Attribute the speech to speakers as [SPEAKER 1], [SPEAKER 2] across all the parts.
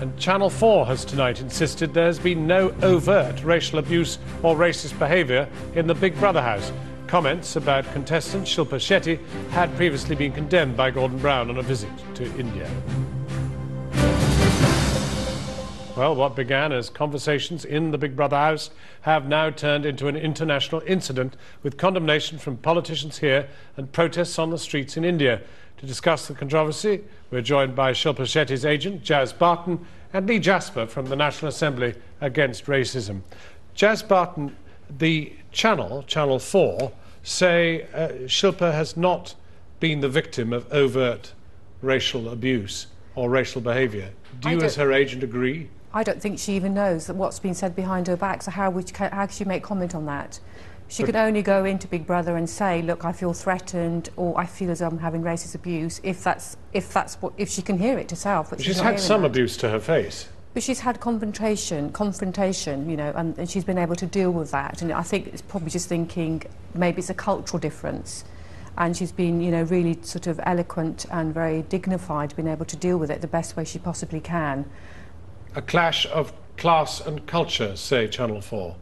[SPEAKER 1] And Channel 4 has tonight insisted there's been no overt racial abuse or racist behaviour in the Big Brother house. Comments about contestant Shilpa Shetty had previously been condemned by Gordon Brown on a visit to India. Well, what began as conversations in the Big Brother house have now turned into an international incident with condemnation from politicians here and protests on the streets in India. To discuss the controversy, we're joined by Shilpa Shetty's agent, Jaz Barton, and Lee Jasper from the National Assembly Against Racism. Jaz Barton, the Channel 4, say Shilpa has not been the victim of overt racial abuse or racial behaviour. Do you, as her agent, agree?
[SPEAKER 2] I don't think she even knows that what's been said behind her back, so how can she make comment on that? She could only go into Big Brother and say, look, I feel threatened, or I feel as though I'm having racist abuse, if she can hear it herself. But
[SPEAKER 1] she's had some abuse to her face.
[SPEAKER 2] But she's had confrontation, you know, and she's been able to deal with that. And I think it's probably just thinking maybe it's a cultural difference. And she's been, you know, really sort of eloquent and very dignified, being able to deal with it the best way she possibly can.
[SPEAKER 1] A clash of class and culture, say Channel 4.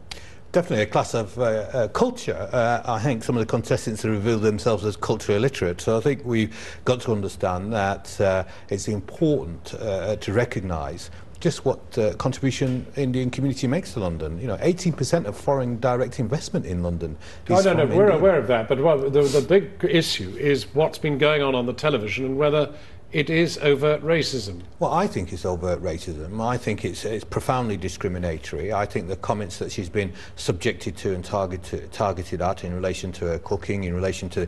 [SPEAKER 3] Definitely a class of culture. I think some of the contestants have revealed themselves as culture illiterate, so I think we've got to understand that it's important to recognise just what contribution Indian community makes to London. You know, 18% of foreign direct investment in London is
[SPEAKER 1] no,
[SPEAKER 3] from
[SPEAKER 1] we're
[SPEAKER 3] India.
[SPEAKER 1] aware of that, but the big issue is what's been going on the television and whether it is overt racism.
[SPEAKER 3] Well, I think it's overt racism. I think it's profoundly discriminatory. I think the comments that she's been subjected to and targeted at in relation to her cooking, in relation to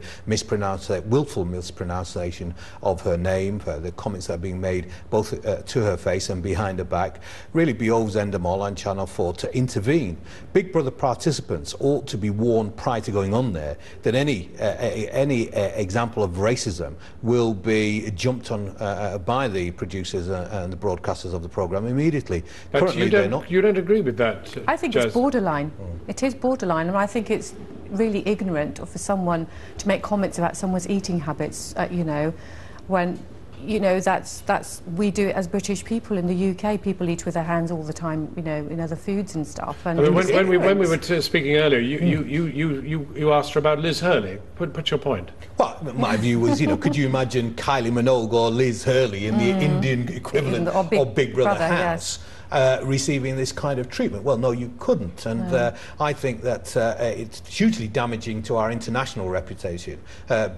[SPEAKER 3] willful mispronunciation of her name, the comments that are being made both to her face and behind her back, really behoves Endemol and Channel 4 to intervene. Big Brother participants ought to be warned prior to going on there that any example of racism will be jumped on by the producers and the broadcasters of the programme immediately.
[SPEAKER 1] But
[SPEAKER 3] Currently,
[SPEAKER 1] you don't agree with that,
[SPEAKER 2] I think
[SPEAKER 1] Jaz?
[SPEAKER 2] It's borderline. It is borderline, and I think it's really ignorant for someone to make comments about someone's eating habits, you know, when, you know, we do it as British people in the UK. People eat with their hands all the time, you know, in other foods and stuff. And
[SPEAKER 1] I mean, when we were speaking earlier, you asked her about Liz Hurley. Put your point.
[SPEAKER 3] well, my view was, you know, could you imagine Kylie Minogue or Liz Hurley in the Indian equivalent of Big Brother house?
[SPEAKER 2] Yes.
[SPEAKER 3] Receiving this kind of treatment? Well, no, you couldn't, and I think that it's hugely damaging to our international reputation.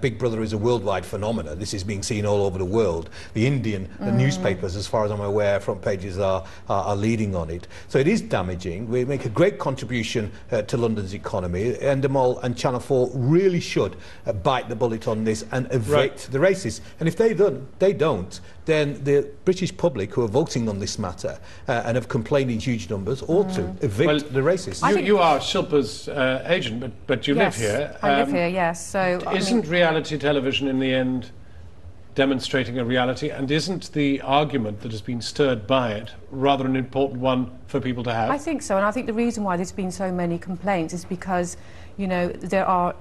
[SPEAKER 3] Big Brother is a worldwide phenomenon. This is being seen all over the world. The Indian newspapers, as far as I'm aware, front pages are leading on it. So it is damaging. We make a great contribution to London's economy. Endemol and Channel 4 really should bite the bullet on this and evict the racists. And if they don't, then the British public who are voting on this matter and have complained in huge numbers ought to evict the racists.
[SPEAKER 1] You are Shilpa's agent, but you live here.
[SPEAKER 2] I live here, yes. So
[SPEAKER 1] isn't reality television in the end demonstrating a reality, and isn't the argument that has been stirred by it rather an important one for people to have?
[SPEAKER 2] I think so, and I think the reason why there's been so many complaints is because, you know, there are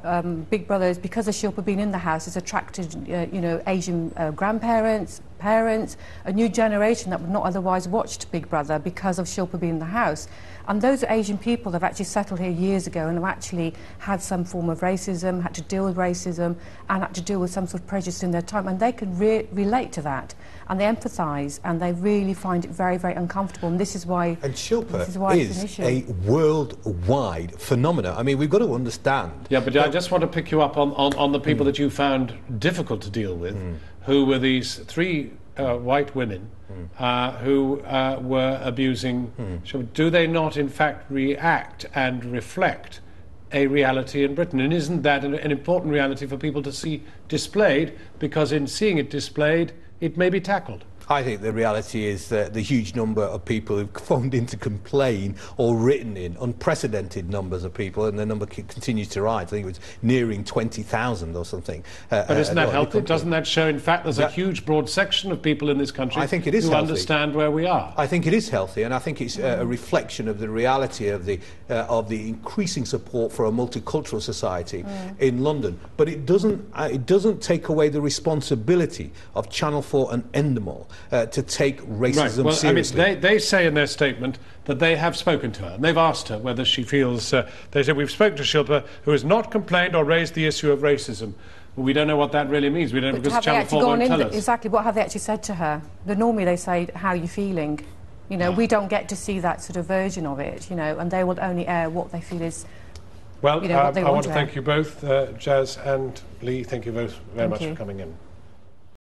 [SPEAKER 2] Big Brothers, because of Shilpa being in the house, has attracted, you know, Asian grandparents, parents, a new generation that would not otherwise watched Big Brother because of Shilpa being in the house. And those Asian people have actually settled here years ago and have actually had some form of racism, had to deal with racism, and had to deal with some sort of prejudice in their time, and they can relate to that, and they empathise, and they really find it very, very uncomfortable, and this is why.
[SPEAKER 3] And Shilpa is a worldwide phenomenon. I mean, we've got to understand.
[SPEAKER 1] Yeah, but I just want to pick you up on the people that you found difficult to deal with, who were these three white women who were abusing. Do they not, in fact, react and reflect a reality in Britain? And isn't that an important reality for people to see displayed? Because in seeing it displayed, it may be tackled.
[SPEAKER 3] I think the reality is that the huge number of people who've phoned in to complain or written in, unprecedented numbers of people, and the number continues to rise. I think it was nearing 20,000 or something.
[SPEAKER 1] But isn't that healthy? Doesn't that show, in fact, there's a huge, broad section of people in this country
[SPEAKER 3] I think it is
[SPEAKER 1] who
[SPEAKER 3] healthy.
[SPEAKER 1] understand where we are?
[SPEAKER 3] I think it is healthy, and I think it's a reflection of the reality of the increasing support for a multicultural society in London. But it doesn't take away the responsibility of Channel 4 and Endemol to take racism
[SPEAKER 1] well,
[SPEAKER 3] seriously.
[SPEAKER 1] I mean, they say in their statement that they have spoken to her, and they've asked her whether she feels... they said, we've spoken to Shilpa, who has not complained or raised the issue of racism. Well, we don't know what that really means. We don't,
[SPEAKER 2] But
[SPEAKER 1] because
[SPEAKER 2] have they
[SPEAKER 1] Channel
[SPEAKER 2] actually
[SPEAKER 1] 4 won't
[SPEAKER 2] gone
[SPEAKER 1] tell
[SPEAKER 2] in?
[SPEAKER 1] us.
[SPEAKER 2] Exactly, what have they actually said to her? Normally they say, how are you feeling? You know, we don't get to see that sort of version of it, you know, and they will only air what they feel is...
[SPEAKER 1] Well,
[SPEAKER 2] you know, what they
[SPEAKER 1] I want
[SPEAKER 2] want
[SPEAKER 1] to
[SPEAKER 2] to
[SPEAKER 1] thank you both, Jazz and Lee. Thank you both very much for coming in.